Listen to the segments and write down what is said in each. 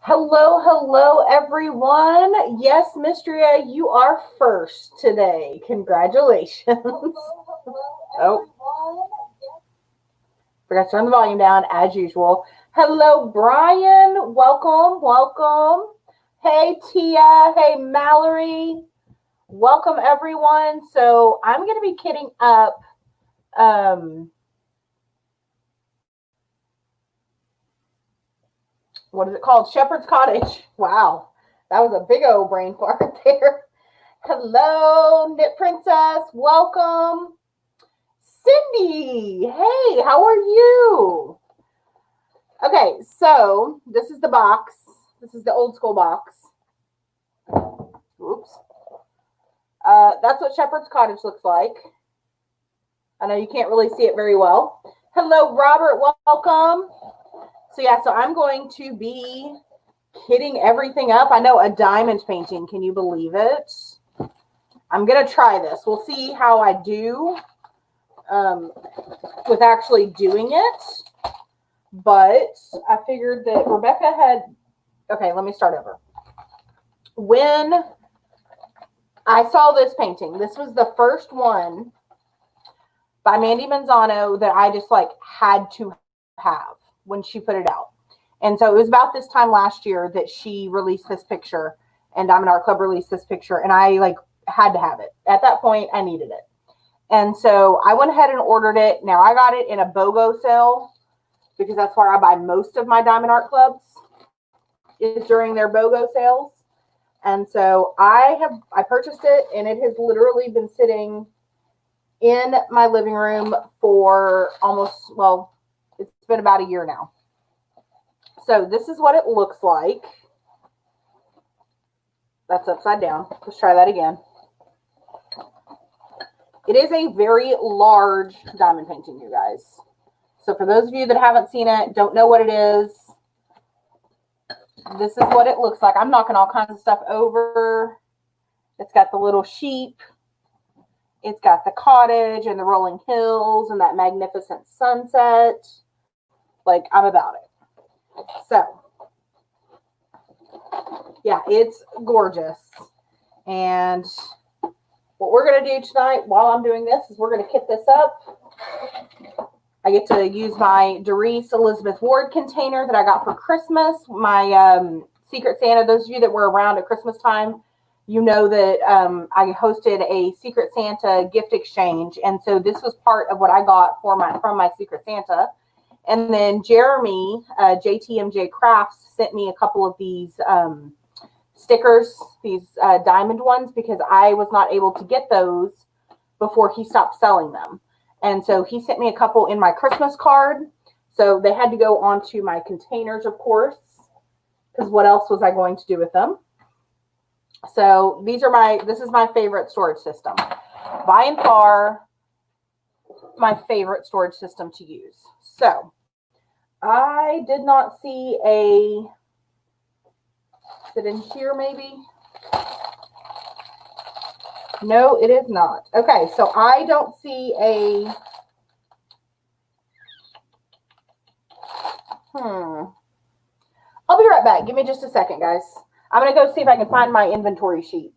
Hello, hello, everyone. Yes, Mistria, you are first today. Congratulations. Oh, forgot to turn the volume down as usual. Hello, Brian. Welcome, welcome. Hey, Tia. Hey, Mallory. Welcome, everyone. So I'm going to be kitting up. What is it called? Shepherd's Cottage. Wow, that was a big old brain fart there. Hello, Knit Princess. Welcome. Cindy, hey, how are you? Okay, so this is the box. This is the old school box. Oops. That's what Shepherd's Cottage looks like. I know you can't really see it very well. Hello, Robert. Welcome. So I'm going to be kitting everything up. I know, a diamond painting. Can you believe it? I'm going to try this. We'll see how I do with actually doing it. But I figured that Rebecca had... Okay, let me start over. When I saw this painting, this was the first one by Mandy Manzano that I just had to have when she put it out. And so it was about this time last year that she released this picture, and Diamond Art Club released this picture, and I had to have it. At that point, I needed it. And so I went ahead and ordered it. Now I got it in a BOGO sale because that's where I buy most of my Diamond Art Clubs, is during their BOGO sales. And so I purchased it, and it has literally been sitting in my living room for it's been about a year now. So this is what it looks like. That's upside down. Let's try that again. It is a very large diamond painting, you guys. So for those of you that haven't seen it, don't know what it is, this is what it looks like. I'm knocking all kinds of stuff over. It's got the little sheep. It's got the cottage and the rolling hills and that magnificent sunset. I'm about it. So, yeah, it's gorgeous. And what we're going to do tonight while I'm doing this is we're going to kit this up. I get to use my Doris Elizabeth Ward container that I got for Christmas. My Secret Santa, those of you that were around at Christmas time, you know that I hosted a Secret Santa gift exchange. And so this was part of what I got from my Secret Santa. And then Jeremy, JTMJ Crafts, sent me a couple of these stickers, these diamond ones, because I was not able to get those before he stopped selling them. And so he sent me a couple in my Christmas card. So they had to go onto my containers, of course, because what else was I going to do with them? So this is my favorite storage system. By and far, my favorite storage system to use. So I did not see is it in here maybe? No, it is not. Okay, so I don't see a... I'll be right back. Give me just a second, guys. I'm going to go see if I can find my inventory sheet.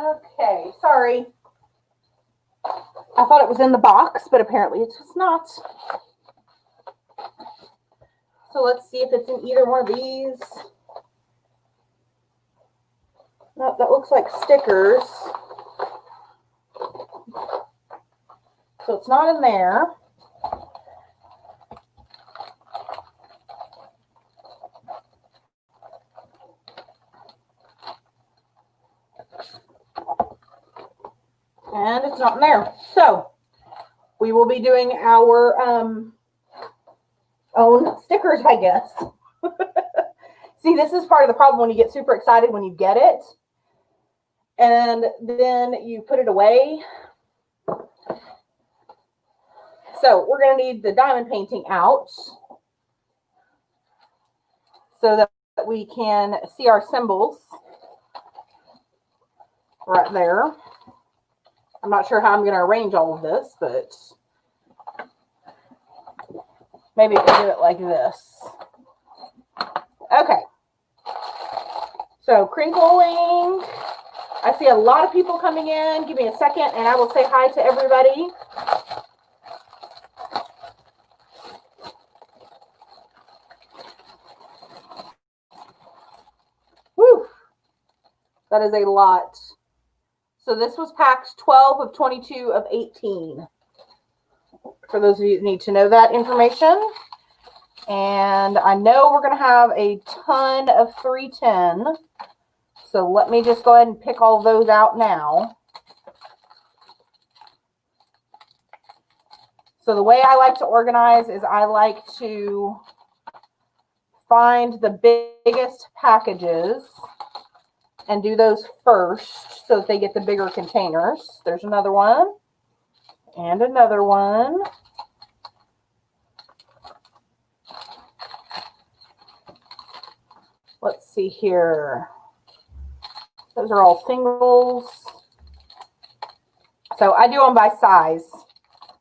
Okay, sorry. I thought it was in the box, but apparently it's just not. So let's see if it's in either one of these. No, that looks like stickers. So it's not in there. not in there. So we will be doing our own stickers, I guess. See, this is part of the problem when you get super excited when you get it. And then you put it away. So we're going to need the diamond painting out so that we can see our symbols right there. I'm not sure how I'm going to arrange all of this, but maybe I can do it like this. Okay. So crinkling. I see a lot of people coming in. Give me a second and I will say hi to everybody. Woo! That is a lot. So this was packs 12 of 22 of 18. For those of you that need to know that information. And I know we're going to have a ton of 310. So let me just go ahead and pick all those out now. So the way I like to organize is I like to find the biggest packages and do those first so that they get the bigger containers. There's another one and another one. Let's see here. Those are all singles. So I do them by size,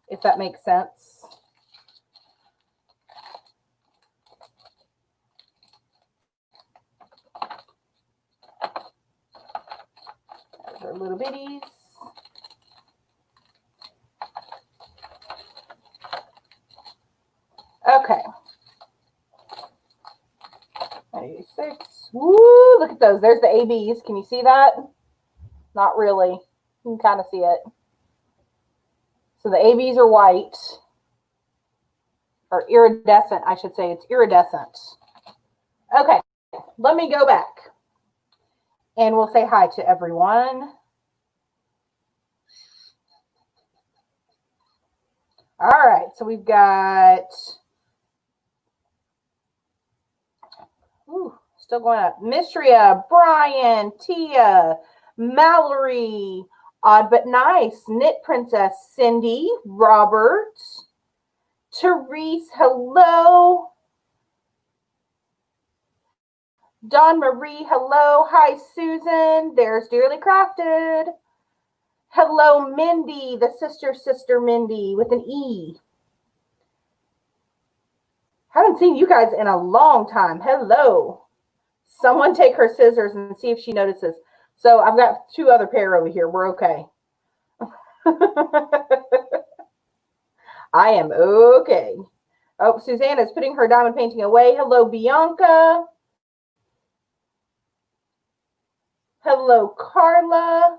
if that makes sense. Those are little bitties. Okay. 96. Woo, look at those. There's the ABs. Can you see that? Not really. You can kind of see it. So the ABs are white. Or iridescent, I should say. It's iridescent. Okay. Let me go back. And we'll say hi to everyone. All right. So we've got... Ooh, still going up. Mistria, Brian, Tia, Mallory, Odd But Nice, Knit Princess, Cindy, Robert, Therese, hello. Dawn Marie, hello. Hi, Susan. There's Dearly Crafted. Hello, Mindy, the sister Mindy with an E. Haven't seen you guys in a long time. Hello. Someone take her scissors and see if she notices. So I've got two other pair over here. We're okay. I am okay. Oh, Susanna's putting her diamond painting away. Hello, Bianca. Hello, Carla.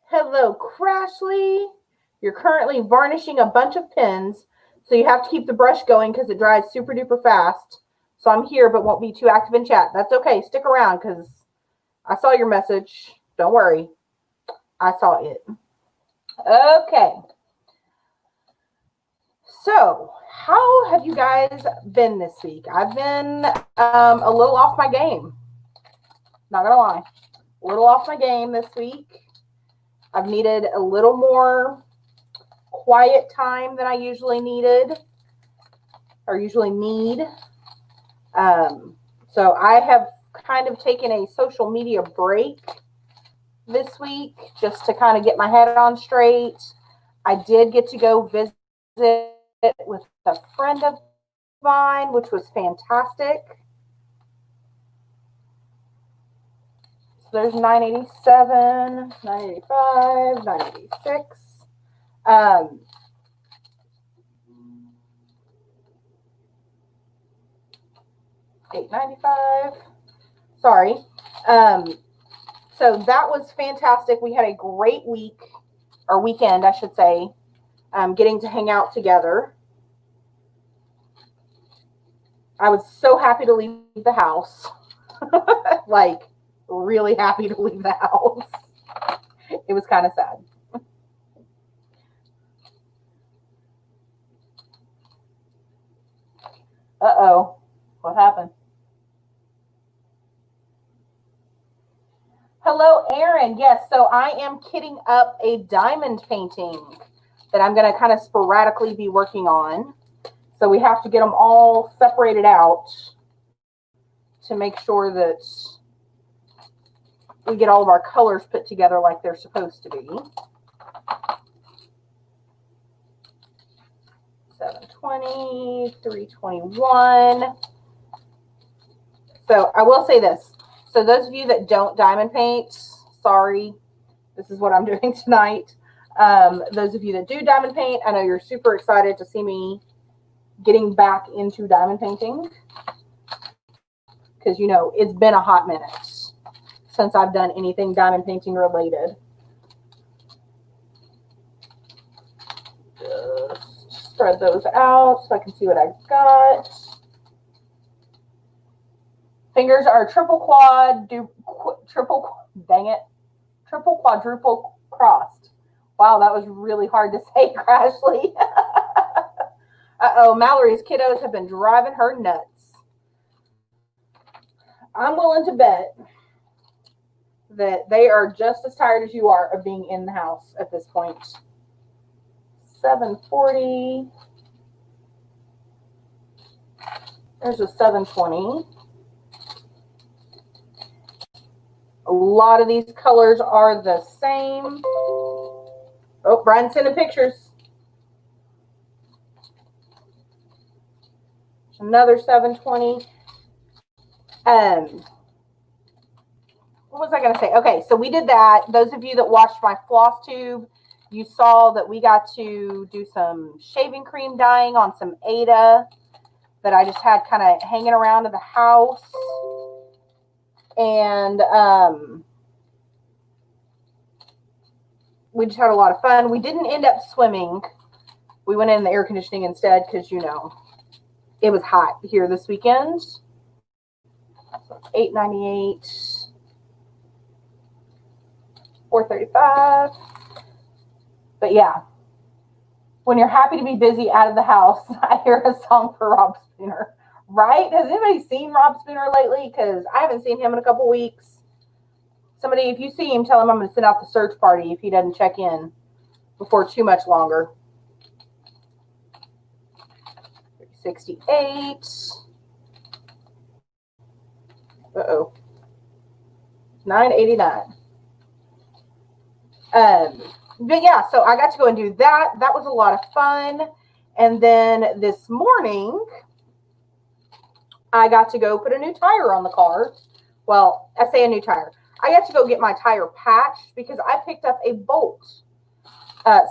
Hello, Crashly. You're currently varnishing a bunch of pins. So you have to keep the brush going because it dries super duper fast. So I'm here but won't be too active in chat. That's okay. Stick around because I saw your message. Don't worry. I saw it. Okay. So how have you guys been this week? I've been a little off my game. Not going to lie. A little off my game this week. I've needed a little more quiet time than I usually needed or usually need. So I have kind of taken a social media break this week just to kind of get my head on straight. I did get to go visit with a friend of mine, which was fantastic. So there's 987, 985, 986. $8.95. Sorry. So that was fantastic. We had a great week or weekend, I should say, getting to hang out together. I was so happy to leave the house. Like, really happy to leave the house. It was kind of sad. Uh-oh. What happened? Hello, Aaron. Yes, so I am kitting up a diamond painting that I'm going to kind of sporadically be working on. So we have to get them all separated out to make sure that we get all of our colors put together like they're supposed to be. 720, 321. So I will say this. So those of you that don't diamond paint, sorry, this is what I'm doing tonight. Those of you that do diamond paint, I know you're super excited to see me getting back into diamond painting, because, you know, it's been a hot minute since I've done anything diamond painting related. Just spread those out so I can see what I've got. Fingers are triple quadruple crossed. Wow, that was really hard to say, Crashly. Uh-oh, Mallory's kiddos have been driving her nuts. I'm willing to bet that they are just as tired as you are of being in the house at this point. 740. There's a 720. A lot of these colors are the same. Oh, Brian's sending pictures. Another 720. What was I going to say? Okay, so we did that. Those of you that watched my floss tube, you saw that we got to do some shaving cream dyeing on some Aida that I just had kind of hanging around in the house. And we just had a lot of fun. We didn't end up swimming. We went in the air conditioning instead because, you know, it was hot here this weekend. So $8.98, $4.35. But yeah, when you're happy to be busy out of the house, I hear a song for Rob Spooner. Right? Has anybody seen Rob Spooner lately? Because I haven't seen him in a couple weeks. Somebody, if you see him, tell him I'm going to send out the search party if he doesn't check in before too much longer. 68. Uh-oh. 989. But yeah, so I got to go and do that. That was a lot of fun. And then this morning, I got to go put a new tire on the car. Well, I say a new tire. I got to go get my tire patched because I picked up a bolt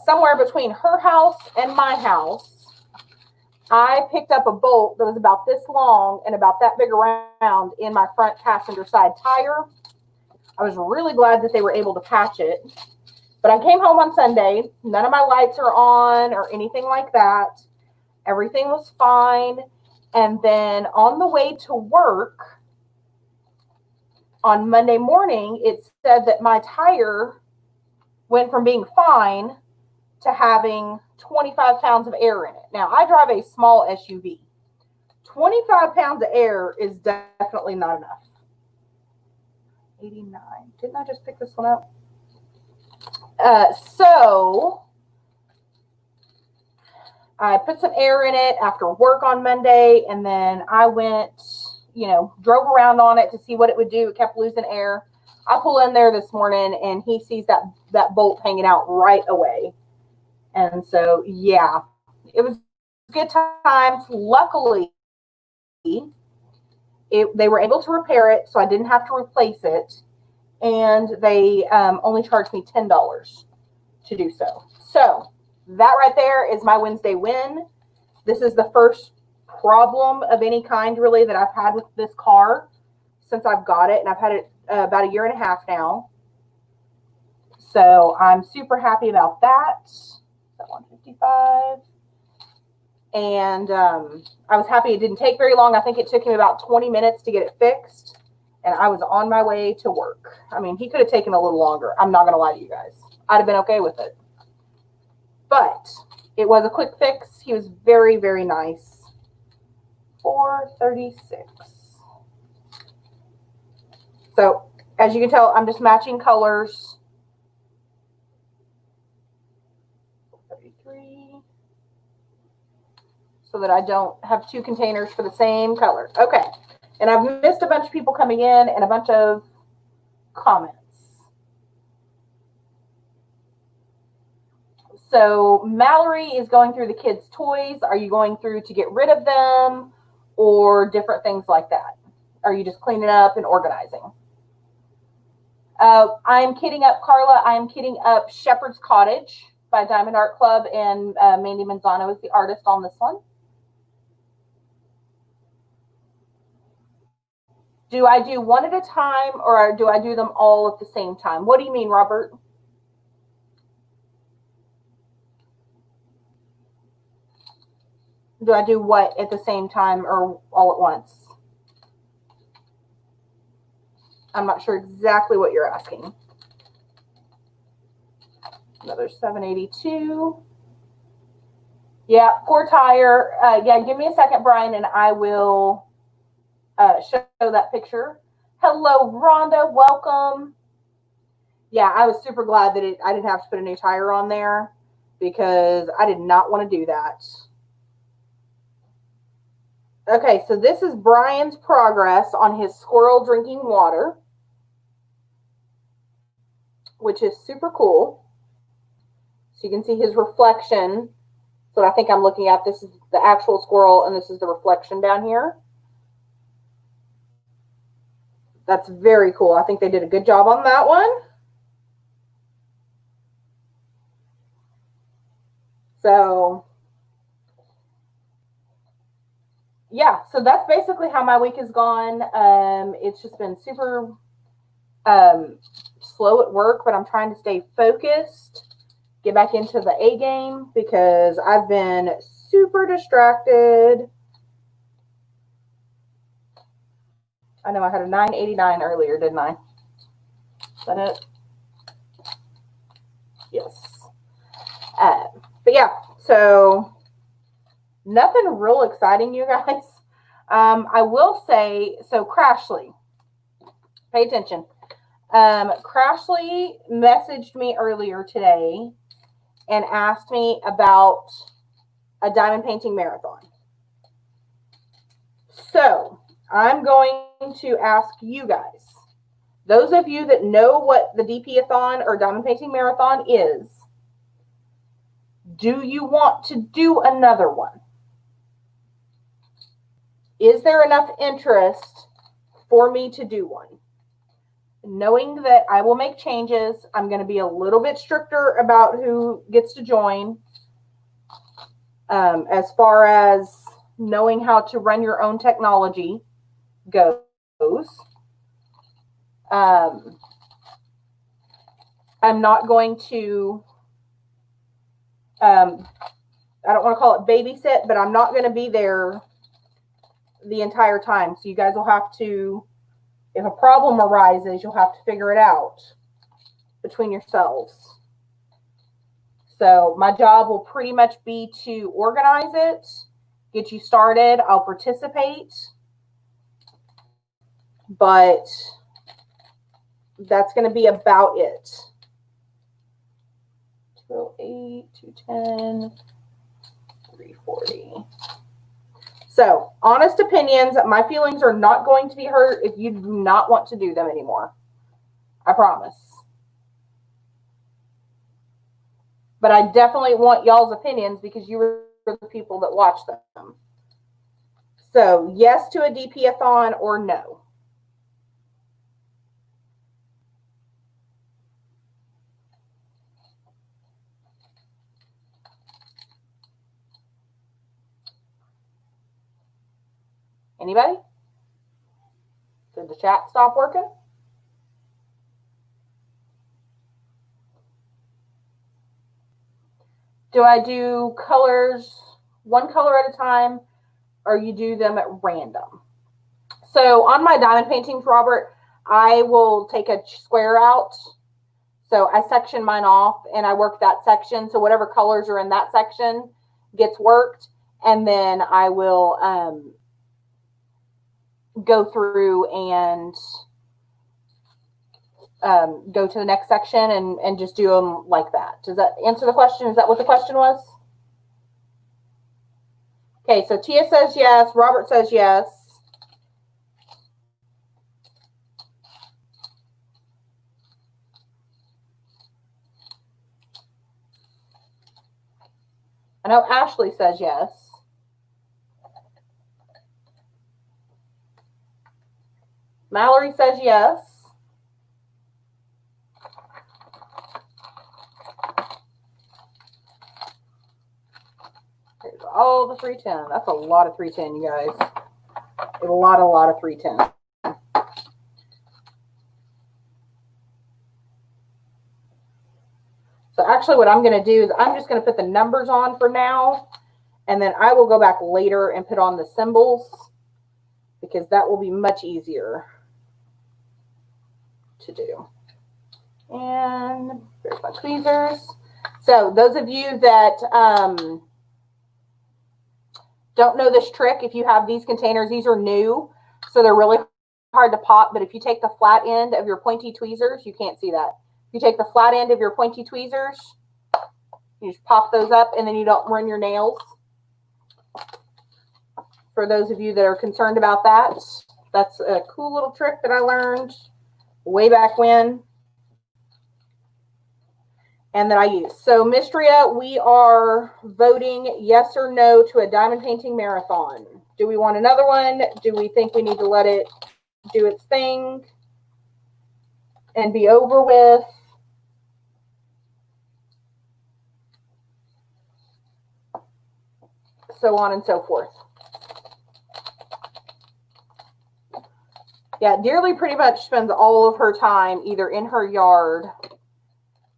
somewhere between her house and my house. I picked up a bolt that was about this long and about that big around in my front passenger side tire. I was really glad that they were able to patch it. But I came home on Sunday. None of my lights are on or anything like that. Everything was fine. And then on the way to work on Monday morning, it said that my tire went from being fine to having 25 pounds of air in it. Now, I drive a small SUV. 25 pounds of air is definitely not enough. 89. Didn't I just pick this one up? So I put some air in it after work on Monday, and then I went, you know, drove around on it to see what it would do. It kept losing air. I pull in there this morning, and he sees that bolt hanging out right away. And so, yeah, it was good times. Luckily, they were able to repair it, so I didn't have to replace it. And they only charged me $10 to do so. So that right there is my Wednesday win. This is the first problem of any kind, really, that I've had with this car since I've got it. And I've had it about a year and a half now. So I'm super happy about that. 155. And I was happy it didn't take very long. I think it took him about 20 minutes to get it fixed. And I was on my way to work. I mean, he could have taken a little longer. I'm not going to lie to you guys. I'd have been okay with it. But it was a quick fix. He was very, very nice. 436. So as you can tell, I'm just matching colors. 33. So that I don't have two containers for the same color. Okay. And I've missed a bunch of people coming in and a bunch of comments. So Mallory is going through the kids' toys. Are you going through to get rid of them or different things like that? Are you just cleaning up and organizing? I'm kitting up, Carla, I am kitting up Shepherd's Cottage by Diamond Art Club, and Mandy Manzano is the artist on this one. Do I do one at a time or do I do them all at the same time? What do you mean, Robert? Do I do what at the same time or all at once? I'm not sure exactly what you're asking. Another 782. Yeah, poor tire. Yeah, give me a second, Brian, and I will show that picture. Hello, Rhonda. Welcome. Yeah, I was super glad that I didn't have to put a new tire on there because I did not want to do that. Okay, so this is Brian's progress on his squirrel drinking water, which is super cool. So you can see his reflection. So I think I'm looking at, this is the actual squirrel and this is the reflection down here. That's very cool. I think they did a good job on that one. So yeah, so that's basically how my week has gone. It's just been super slow at work, but I'm trying to stay focused, get back into the A game because I've been super distracted. I know I had a 989 earlier, didn't I? Is that it? Yes. But yeah, so nothing real exciting, you guys. I will say, so Crashly, pay attention. Crashly messaged me earlier today and asked me about a diamond painting marathon. So I'm going to ask you guys, those of you that know what the DP-a-thon or diamond painting marathon is, do you want to do another one? Is there enough interest for me to do one? Knowing that I will make changes, I'm going to be a little bit stricter about who gets to join. As far as knowing how to run your own technology goes. I'm not going to, I don't want to call it babysit, but I'm not going to be there the entire time. So you guys will have to, if a problem arises, you'll have to figure it out between yourselves. So my job will pretty much be to organize it, get you started. I'll participate, but that's going to be about it. 208, 210, 340. So, honest opinions, my feelings are not going to be hurt if you do not want to do them anymore. I promise. But I definitely want y'all's opinions because you were the people that watch them. So, yes to a DP-a-thon or no? Anybody? Did the chat stop working? Do I do colors one color at a time or you do them at random? So on my diamond paintings, Robert, I will take a square out. So I section mine off and I work that section. So whatever colors are in that section gets worked. And then I will go through and go to the next section and just do them like that. Does that answer the question? Is that what the question was? Okay, so Tia says yes. Robert says yes. I know Ashley says yes. Mallory says yes. There's all the 310. That's a lot of 310, you guys. A lot of 310. So actually what I'm going to do is I'm just going to put the numbers on for now, and then I will go back later and put on the symbols because that will be much easier to do. And there's my tweezers. So those of you that don't know this trick, if you have these containers, these are new, so they're really hard to pop, but if you take the flat end of your pointy tweezers, you can't see that. You take the flat end of your pointy tweezers, you just pop those up, and then you don't run your nails. For those of you that are concerned about that, that's a cool little trick that I learned way back when and that I use. So, Mistria, we are voting yes or no to a diamond painting marathon. Do we want another one? Do we think we need to let it do its thing and be over with? So on and so forth. Yeah, Dearly pretty much spends all of her time either in her yard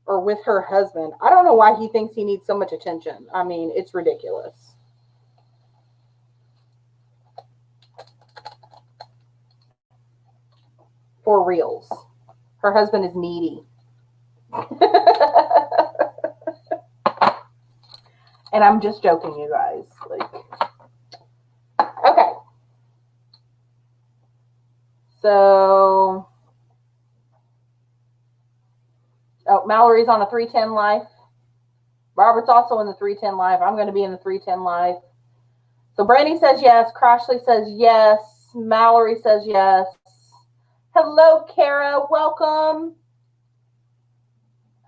or with her husband. I don't know why he thinks he needs so much attention. I mean, it's ridiculous. For reals. Her husband is needy. And I'm just joking, you guys. Like, okay. So, oh, Mallory's on a 310 live. Robert's also in the 310 live. I'm going to be in the 310 live. So Brandy says yes. Crashley says yes. Mallory says yes. Hello, Kara. Welcome.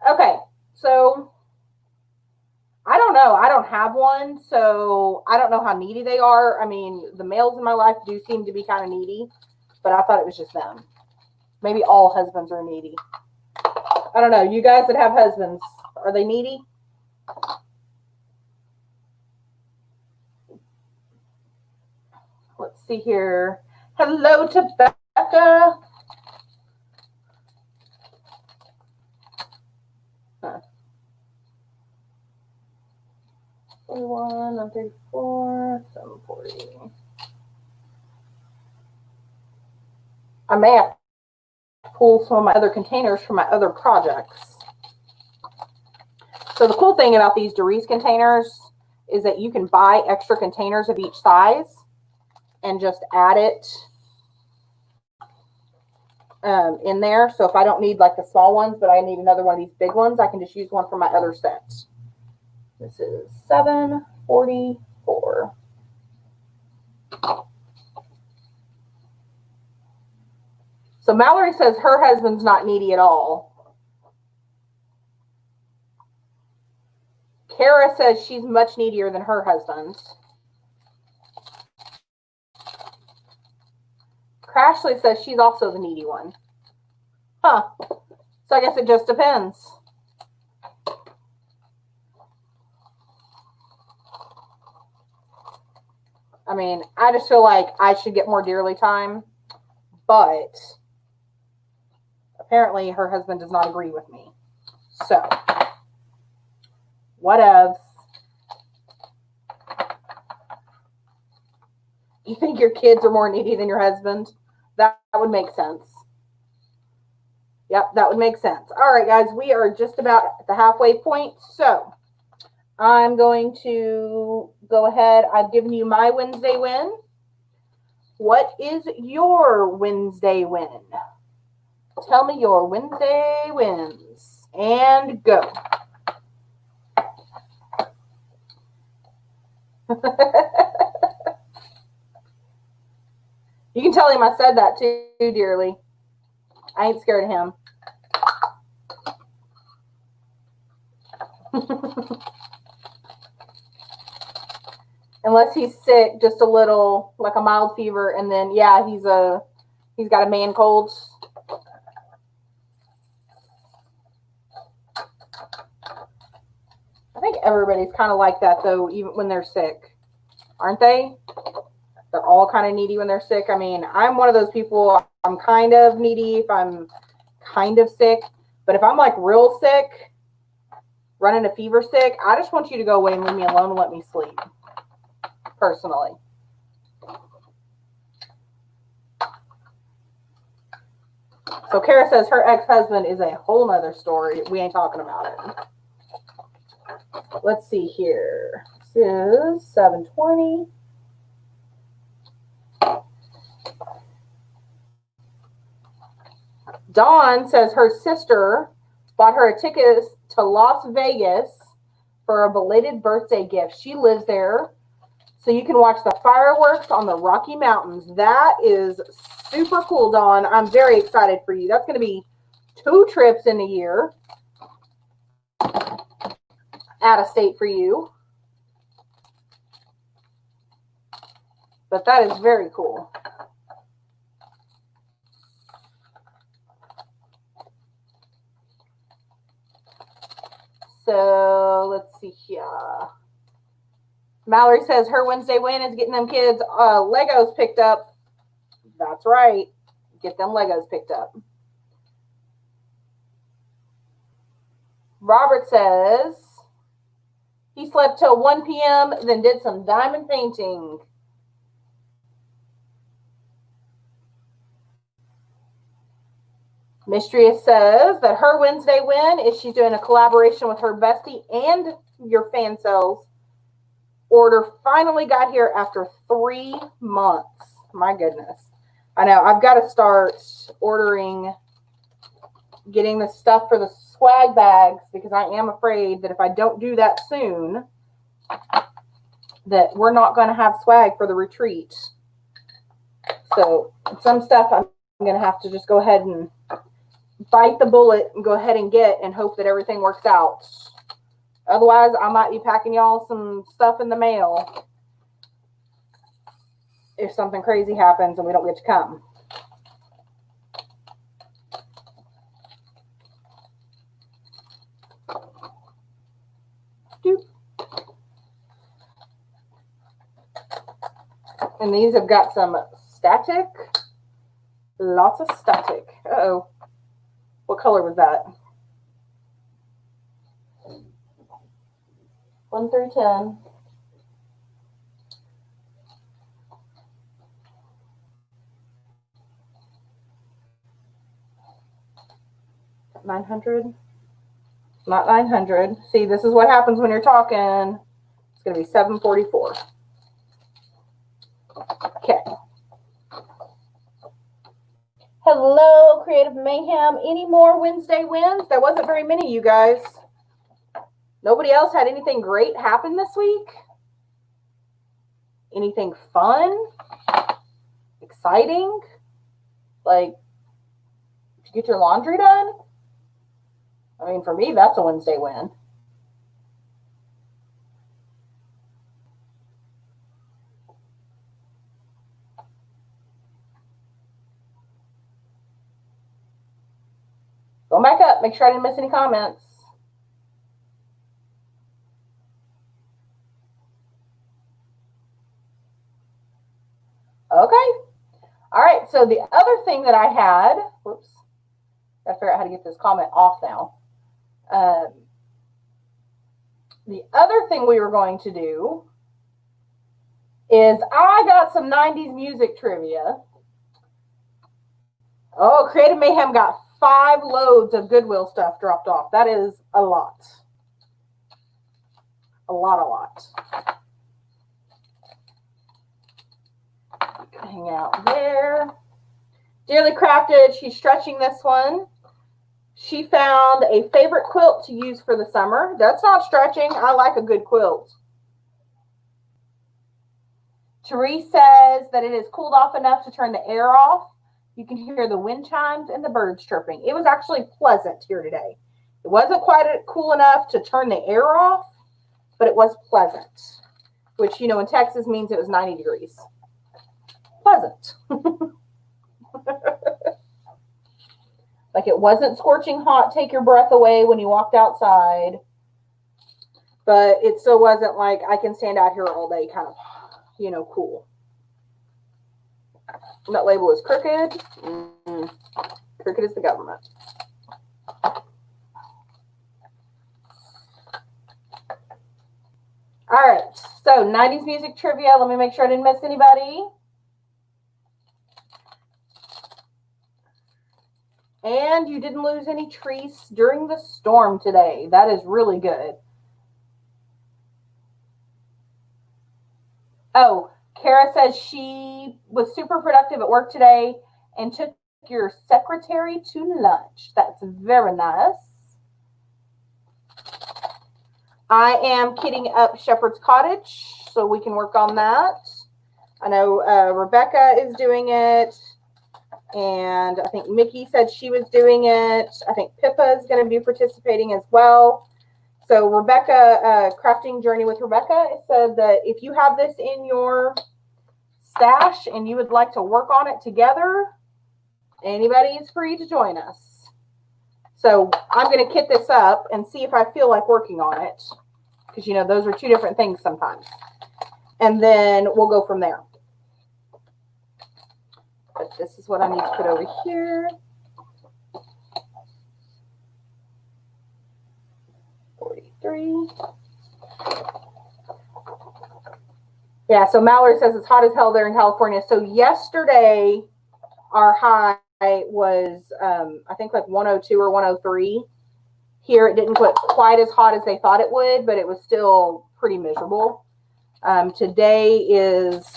Okay, so I don't know. I don't have one, so I don't know how needy they are. I mean, the males in my life do seem to be kind of needy, but I thought it was just them. Maybe all husbands are needy. I don't know. You guys that have husbands, are they needy? Let's see here. Hello to Becca. Huh. 41, 134, 740. I may have to pull some of my other containers from my other projects. So the cool thing about these Doris containers is that you can buy extra containers of each size and just add it in there. So if I don't need like the small ones, but I need another one of these big ones, I can just use one for my other set. This is 744. So Mallory says her husband's not needy at all. Kara says she's much needier than her husband. Crashley says she's also the needy one. Huh. So I guess it just depends. I mean, I just feel like I should get more Dearly time, but apparently her husband does not agree with me. So, whatevs. You think your kids are more needy than your husband? That would make sense. Yep, that would make sense. All right, guys, we are just about at the halfway point. So, I'm going to go ahead. I've given you my Wednesday win. what is your Wednesday win? Tell me your Wednesday wins. And go. You can tell him I said that too, dearly. I ain't scared of him. Unless he's sick, just a little, like a mild fever, and then yeah, he's got a man cold. I think everybody's kind of like that though, even when they're sick, aren't they? They're all kind of needy when they're sick. I mean, I'm one of those people. I'm kind of needy if I'm kind of sick, but if I'm like real sick, running a fever sick, I just want you to go away and leave me alone and let me sleep. Personally. So Kara says her ex-husband is a whole nother story. We ain't talking about it. Let's see here. This is 7:20. Dawn says her sister bought her a ticket to Las Vegas for a belated birthday gift. She lives there, so you can watch the fireworks on the Rocky Mountains. That is super cool, Dawn. I'm very excited for you. That's going to be 2 trips in a year out of state for you. But that is very cool. So let's see here. Mallory says her Wednesday win is getting them kids Legos picked up. That's right. Get them Legos picked up. Robert says he slept till 1 p.m., then did some diamond painting. Mistress says that her Wednesday win is she's doing a collaboration with her bestie and your fan cells. Order finally got here after 3 months. My goodness. I know. I've got to start ordering, getting the stuff for the swag bags because I am afraid that if I don't do that soon, that we're not going to have swag for the retreat. So some stuff I'm going to have to just go ahead and bite the bullet and go ahead and get and hope that everything works out. Otherwise, I might be packing y'all some stuff in the mail if something crazy happens and we don't get to come. And these have got some static. Lots of static. Uh-oh. What color was that? 1 through 10. $900. Not 900. See, this is what happens when you're talking. It's going to be 744. Okay. Hello, Creative Mayhem. Any more Wednesday wins? There wasn't very many, you guys. Nobody else had anything great happen this week? Anything fun? Exciting? Like, did you get your laundry done? I mean, for me, that's a Wednesday win. Go back up. Make sure I didn't miss any comments. Okay. All right. So the other thing that I had, whoops, got to figure out how to get this comment off now. The other thing we were going to do is I got some 90s music trivia. Oh, Creative Mayhem got 5 loads of Goodwill stuff dropped off. That is a lot. A lot. hang out there. Dearly Crafted, she's stretching this one. She found a favorite quilt to use for the summer. That's not stretching. I like a good quilt. Therese says that it is cooled off enough to turn the air off. You can hear the wind chimes and the birds chirping. It was actually pleasant here today. It wasn't quite cool enough to turn the air off, but it was pleasant, which, you know, in Texas means it was 90 degrees. Pleasant. Like it wasn't scorching hot, take your breath away when you walked outside, but it still wasn't like I can stand out here all day kind of, you know, cool. And that label is crooked. Crooked is the government. All right, so 90s music trivia. Let me make sure I didn't miss anybody. And you didn't lose any trees during the storm today. That is really good. Oh, Kara says she was super productive at work today and took your secretary to lunch. That's very nice. I am kitting up Shepherd's Cottage so we can work on that. I know Rebecca is doing it. And I think Mickey said she was doing it. I think Pippa is going to be participating as well. So Rebecca, Crafting Journey with Rebecca, said that if you have this in your stash and you would like to work on it together, anybody is free to join us. So I'm going to kit this up and see if I feel like working on it. Because, you know, those are two different things sometimes. And then we'll go from there. But this is what I need to put over here. 43. Yeah, so Mallory says it's hot as hell there in California. So yesterday, our high was, I think, like 102 or 103. Here, it didn't get quite as hot as they thought it would, but it was still pretty miserable. Today is...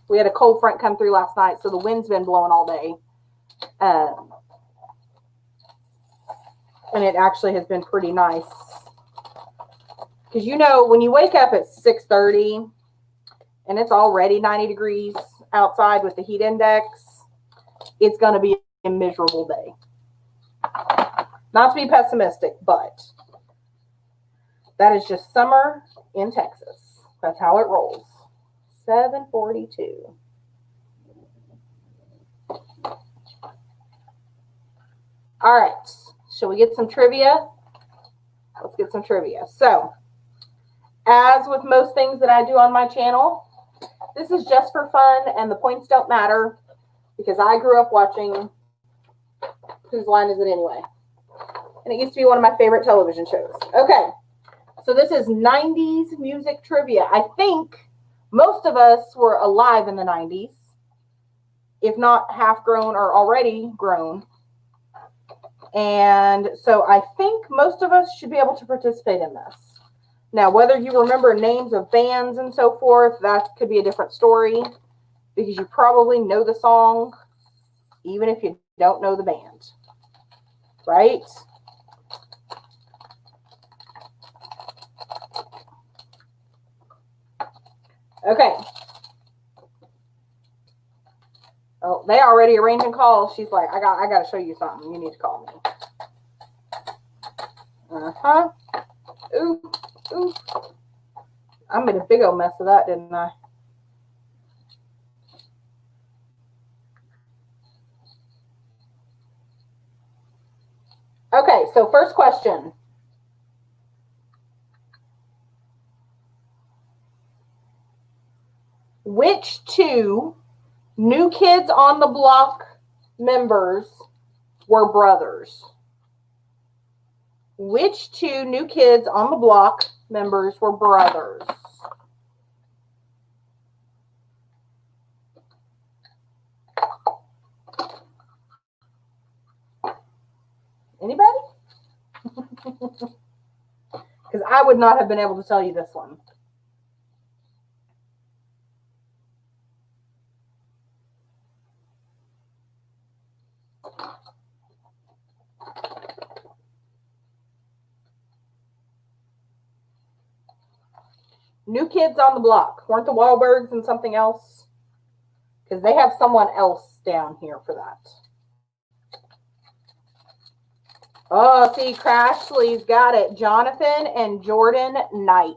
We had a cold front come through last night, so the wind's been blowing all day. And it actually has been pretty nice. Because, you know, when you wake up at 6:30 and it's already 90 degrees outside with the heat index, it's going to be a miserable day. Not to be pessimistic, but that is just summer in Texas. That's how it rolls. 7:42. All right. Shall we get some trivia? Let's get some trivia. So, as with most things that I do on my channel, this is just for fun, and the points don't matter because I grew up watching Whose Line Is It Anyway? And it used to be one of my favorite television shows. Okay. So, this is 90s music trivia. I think most of us were alive in the 90s, if not half grown or already grown. And so I think most of us should be able to participate in this. Now, whether you remember names of bands and so forth, that could be a different story because you probably know the song, even if you don't know the band, right? Okay. Oh, they already arranging calls. She's like, I got to show you something. You need to call me. Uh-huh. Ooh, ooh. I made a big old mess of that, didn't I? Okay, so first question. Which two New Kids on the Block members were brothers? Which two New Kids on the Block members were brothers? Anybody? Because I would not have been able to tell you this one. New Kids on the Block. Weren't the Wahlbergs and something else? Because they have someone else down here for that. Oh, see, Crashly's got it. Jonathan and Jordan Knight.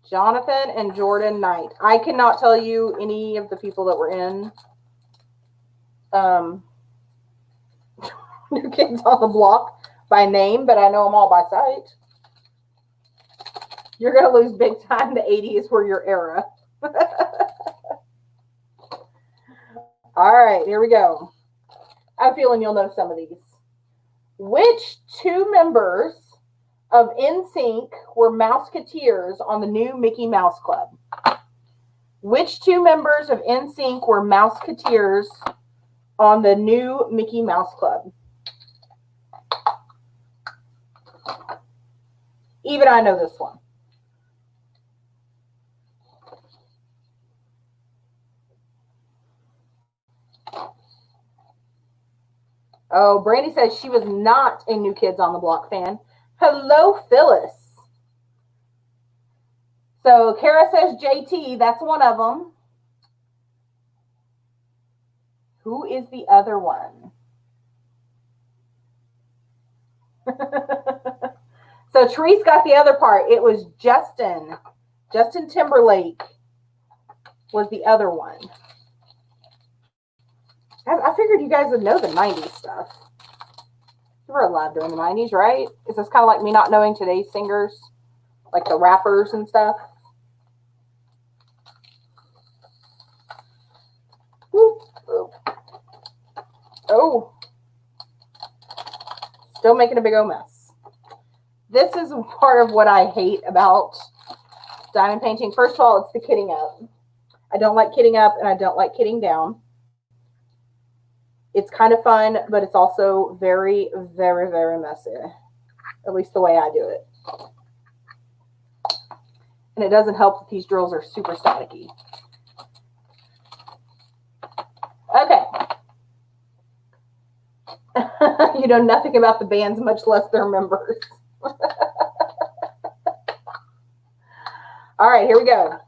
Jonathan and Jordan Knight. I cannot tell you any of the people that were in New Kids on the Block by name, but I know them all by sight. You're going to lose big time. The 80s were your era. All right, here we go. I have a feeling you'll know some of these. Which two members of NSYNC were Mouseketeers on the new Mickey Mouse Club? Which two members of NSYNC were Mouseketeers on the new Mickey Mouse Club? Even I know this one. Oh, Brandy says she was not a New Kids on the Block fan. Hello, Phyllis. So Kara says JT. That's one of them. Who is the other one? So Therese got the other part. It was Justin. Justin Timberlake was the other one. I figured you guys would know the 90s stuff. You were alive during the 90s, right? Is this kind of like me not knowing today's singers? Like the rappers and stuff? Oh. Still making a big old mess. This is part of what I hate about diamond painting. First of all, it's the kitting up. I don't like kitting up and I don't like kitting down. It's kind of fun, but it's also very, very, very messy. At least the way I do it. And it doesn't help that these drills are super staticky. Okay. You know nothing about the bands, much less their members. All right, here we go.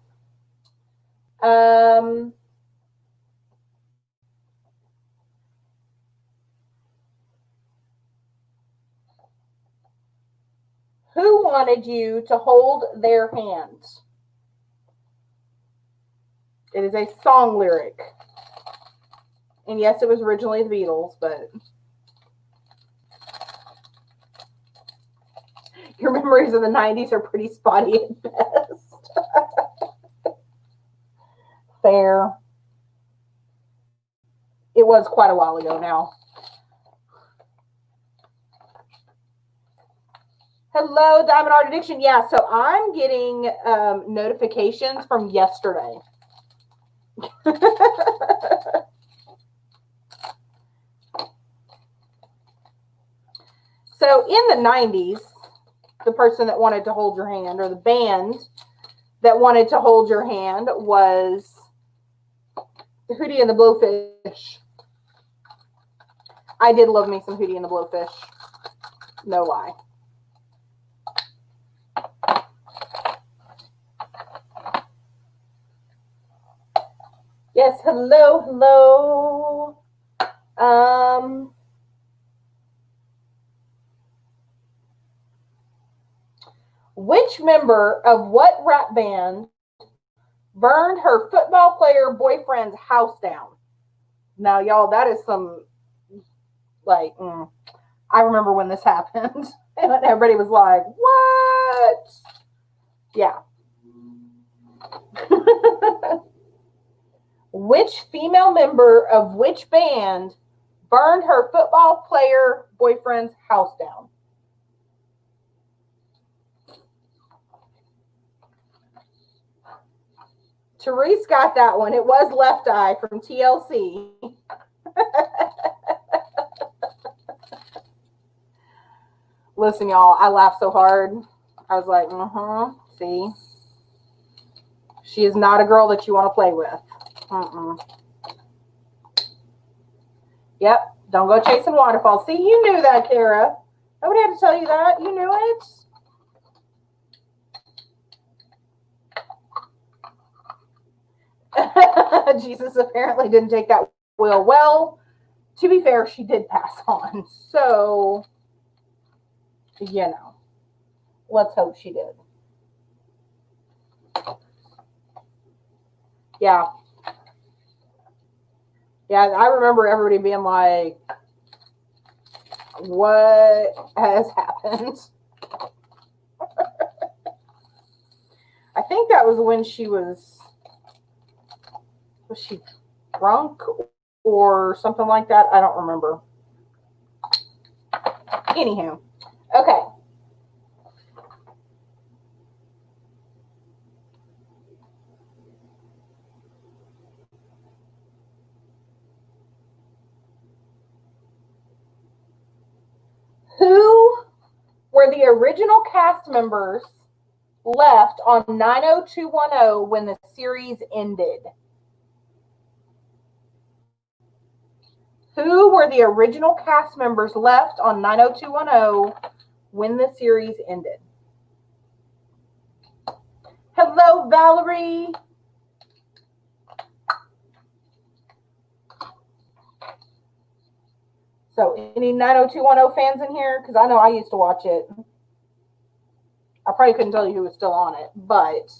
Who wanted you to hold their hand? It is a song lyric. And yes, it was originally the Beatles, but your memories of the 90s are pretty spotty at best. Fair. It was quite a while ago now. Hello, Diamond Art Addiction. Yeah, so I'm getting notifications from yesterday. So in the 90s, the person that wanted to hold your hand, or the band that wanted to hold your hand, was Hootie and the Blowfish. I did love me some Hootie and the Blowfish. No lie. Yes, hello, hello. Which member of what rap band burned her football player boyfriend's house down? Now, y'all, that is some, like, I remember when this happened. And everybody was like, what? Yeah. Which female member of which band burned her football player boyfriend's house down? Therese got that one. It was Left Eye from TLC. Listen, y'all, I laughed so hard. I was like, see? She is not a girl that you want to play with. Yep, don't go chasing waterfalls. See, you knew that, Kara. Nobody had to tell you that. You knew it. Jesus apparently didn't take that will well. To be fair, she did pass on. So, you know, let's hope she did. Yeah. Yeah, I remember everybody being like, what has happened? I think that was when she was she drunk or something like that? I don't remember. Anywho, okay. Who were the original cast members left on 90210 when the series ended? Who were the original cast members left on 90210 when the series ended? Hello, Valerie. So, any 90210 fans in here? Because I know I used to watch it. I probably couldn't tell you who was still on it, but.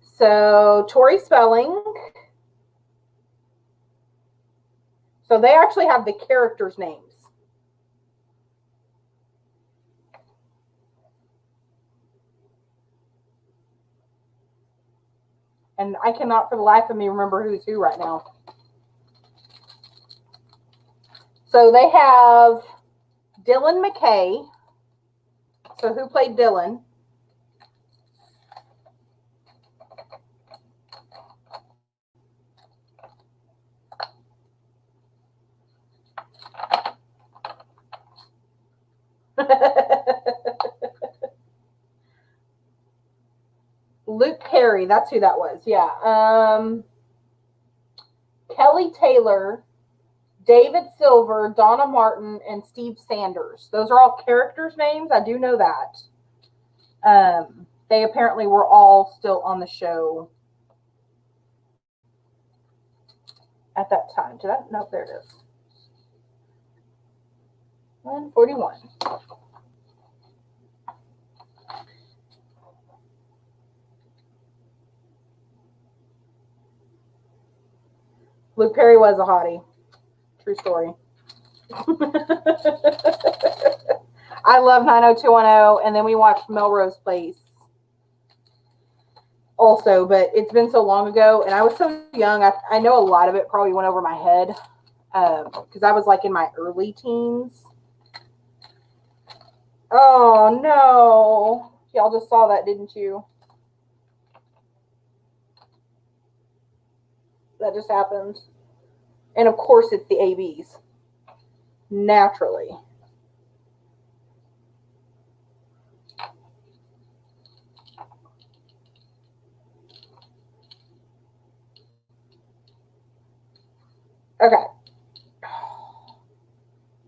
So, Tori Spelling. So, they actually have the characters' names. And I cannot for the life of me remember who's who right now. So they have Dylan McKay. So who played Dylan? Luke Perry. That's who that was. Yeah. Kelly Taylor, David Silver, Donna Martin, and Steve Sanders. Those are all characters' names. I do know that. They apparently were all still on the show at that time. Did I? No, there it is. 141. Luke Perry was a hottie. True story. I love 90210, and then we watched Melrose Place also, but it's been so long ago, and I was so young. I know a lot of it probably went over my head because I was like in my early teens. Oh, no. Y'all just saw that, didn't you? That just happened. And of course, it's the ABs. Naturally. Okay.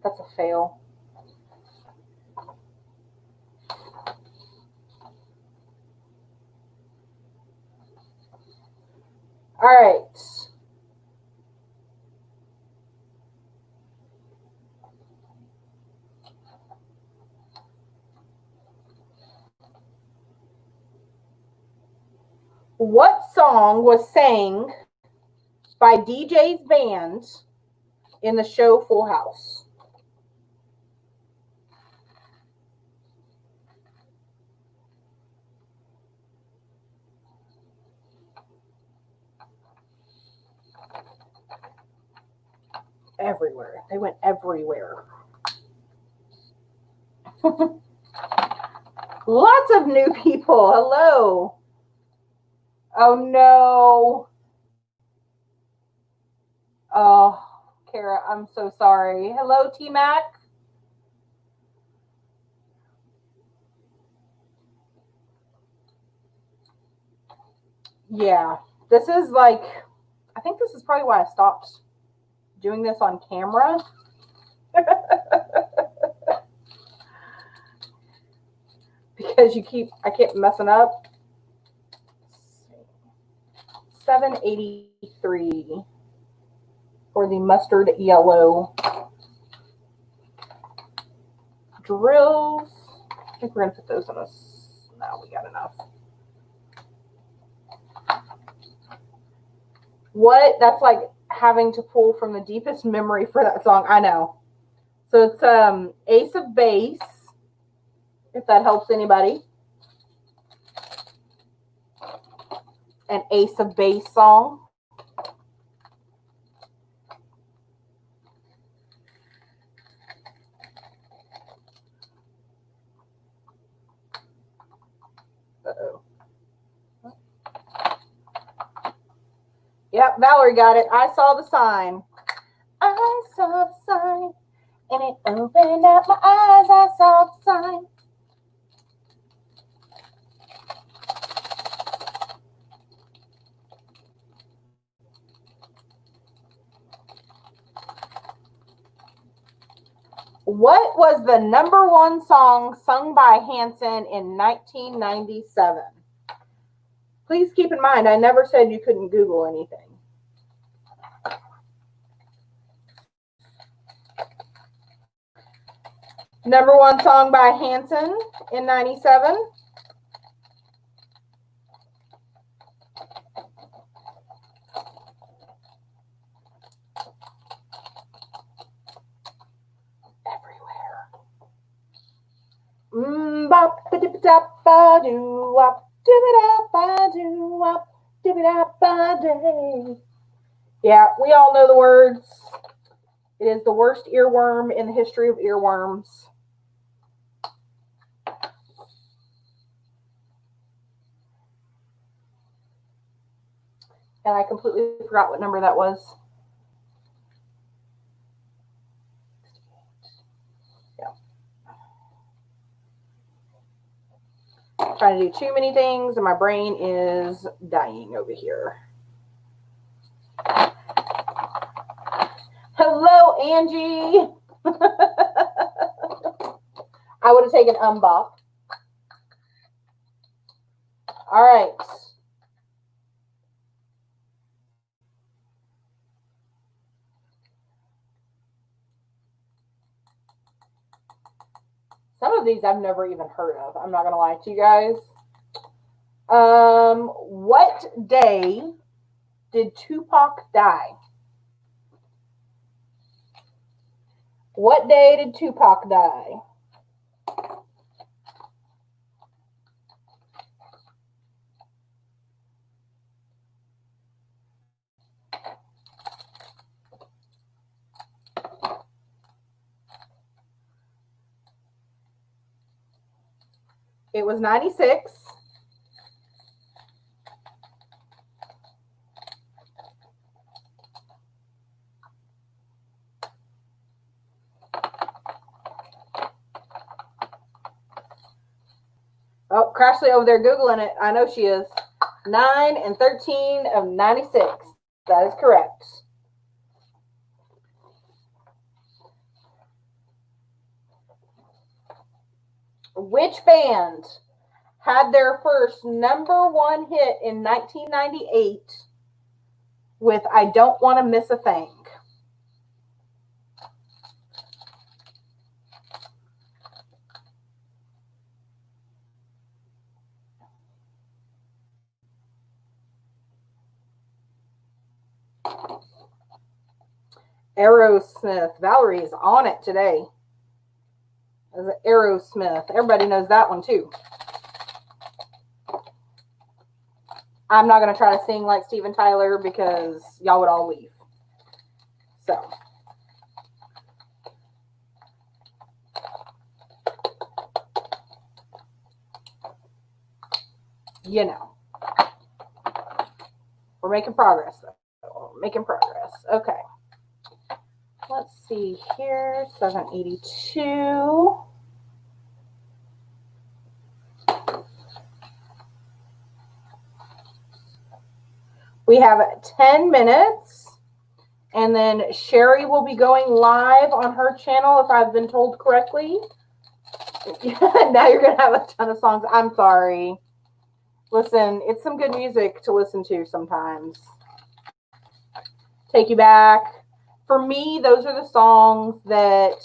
That's a fail. All right. What song was sang by DJ's band in the show Full House? Everywhere. They went everywhere. Lots of new people. Hello. Oh, no. Oh, Kara, I'm so sorry. Hello, T-Mac. Yeah. This is like, I think this is probably why I stopped doing this on camera. Because I keep messing up. $7.83 for the mustard yellow drills. I think we're going to put those on us. No, we got enough. What? That's like having to pull from the deepest memory for that song. I know. So it's Ace of Base, if that helps anybody. An Ace of Base song. Uh-oh. Yep, Valerie got it. I saw the sign. I saw the sign, and it opened up my eyes. I saw the sign. What was the #1 song sung by Hanson in 1997? Please keep in mind, I never said you couldn't Google anything. #1 song by Hanson in 97. Yeah, we all know the words. It is the worst earworm in the history of earworms. And I completely forgot what number that was. Trying to do too many things, and my brain is dying over here. Hello, Angie. I would have taken Bop. All right. Some of these I've never even heard of. I'm not going to lie to you guys. What day did Tupac die? What day did Tupac die? It was 96. Oh, Crashly over there Googling it. I know she is. 9 and 13 of 96. That is correct. Which band had their first #1 hit in 1998 with I Don't Want to Miss a Thing? Aerosmith. Valerie is on it today. Aerosmith. Everybody knows that one too. I'm not going to try to sing like Steven Tyler because y'all would all leave. So. You know. We're making progress though. We're making progress. Okay. Let's see here. 782. We have 10 minutes, and then Sherry will be going live on her channel, if I've been told correctly. Now you're going to have a ton of songs. I'm sorry. Listen, it's some good music to listen to sometimes. Take You Back. For me, those are the songs that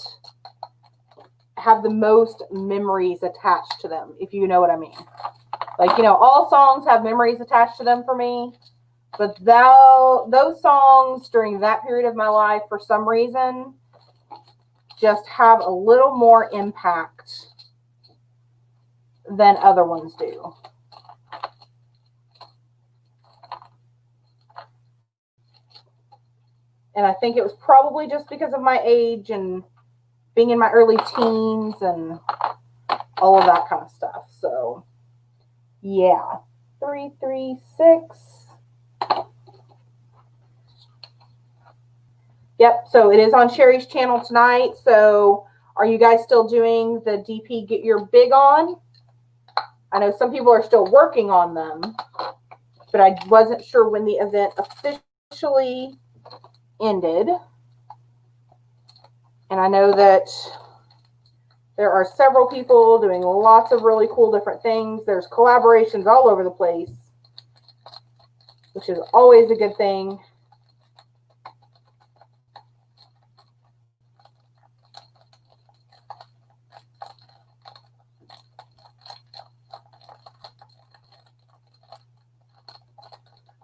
have the most memories attached to them, if you know what I mean. Like, you know, all songs have memories attached to them for me. But those songs during that period of my life, for some reason, just have a little more impact than other ones do. And I think it was probably just because of my age and being in my early teens and all of that kind of stuff. So, yeah. 336. Yep, so it is on Sherry's channel tonight. So, are you guys still doing the DP Get Your Big On? I know some people are still working on them, but I wasn't sure when the event officially ended. And I know that there are several people doing lots of really cool different things. There's collaborations all over the place, which is always a good thing.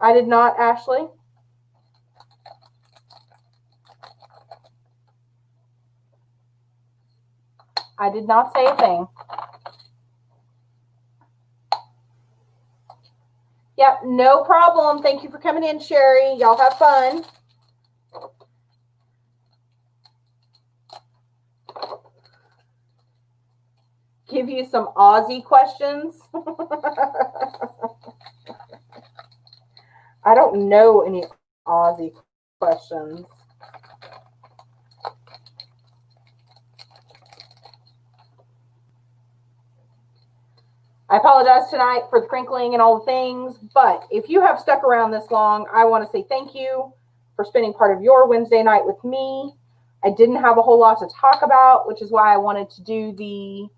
I did not, Ashley. I did not say a thing. Yep, no problem. Thank you for coming in, Sherry. Y'all have fun. Give you some Aussie questions. I don't know any Aussie questions. I apologize tonight for the crinkling and all the things, but if you have stuck around this long, I want to say thank you for spending part of your Wednesday night with me. I didn't have a whole lot to talk about, which is why I wanted to do the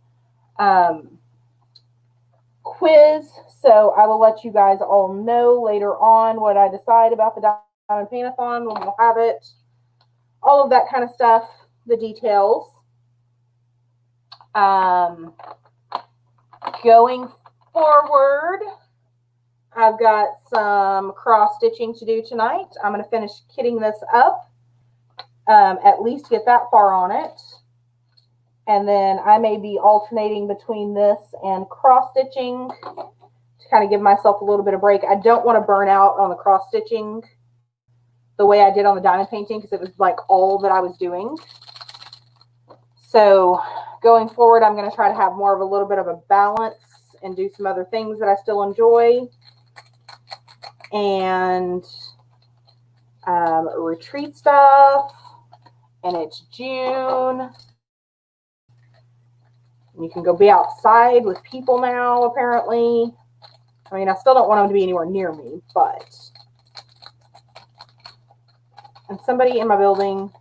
quiz. So I will let you guys all know later on what I decide about the Diamond Paint-a-thon when we'll have it. All of that kind of stuff, the details. Going forward, I've got some cross stitching to do tonight. I'm going to finish kitting this up, at least get that far on it. And then I may be alternating between this and cross stitching to kind of give myself a little bit of break. I don't want to burn out on the cross stitching the way I did on the diamond painting because it was like all that I was doing. So going forward, I'm going to try to have more of a little bit of a balance and do some other things that I still enjoy. And retreat stuff. And it's June. You can go be outside with people now, apparently. I mean, I still don't want them to be anywhere near me, but. And somebody in my building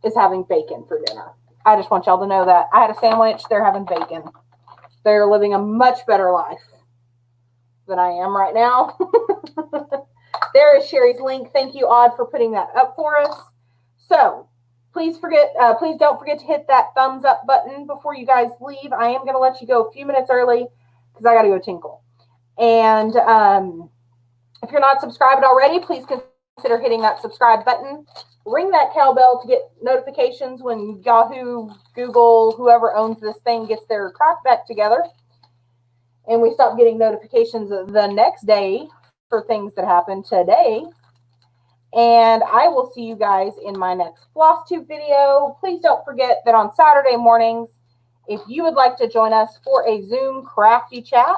is having bacon for dinner. I just want y'all to know that. I had a sandwich. They're having bacon. They're living a much better life than I am right now. There is Sherry's link. Thank you, Odd, for putting that up for us. So please don't forget to hit that thumbs up button before you guys leave. I am going to let you go a few minutes early because I got to go tinkle. And if you're not subscribed already, please consider hitting that subscribe button. Ring that cowbell to get notifications when Yahoo, Google, whoever owns this thing gets their crap back together. And we stop getting notifications the next day for things that happen today. And I will see you guys in my next FlossTube video. Please don't forget that on Saturday mornings, if you would like to join us for a Zoom crafty chat,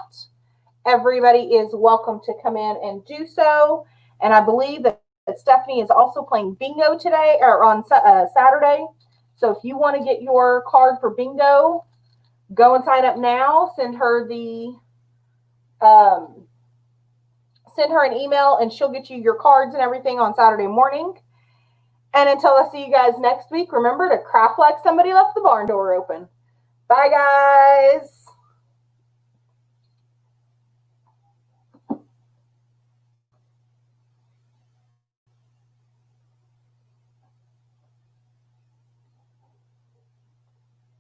everybody is welcome to come in and do so. And I believe that Stephanie is also playing bingo today or on Saturday. So if you want to get your card for bingo, go and sign up now. Send her an email and she'll get you your cards and everything on Saturday morning. And until I see you guys next week, remember to craft like somebody left the barn door open. Bye, guys.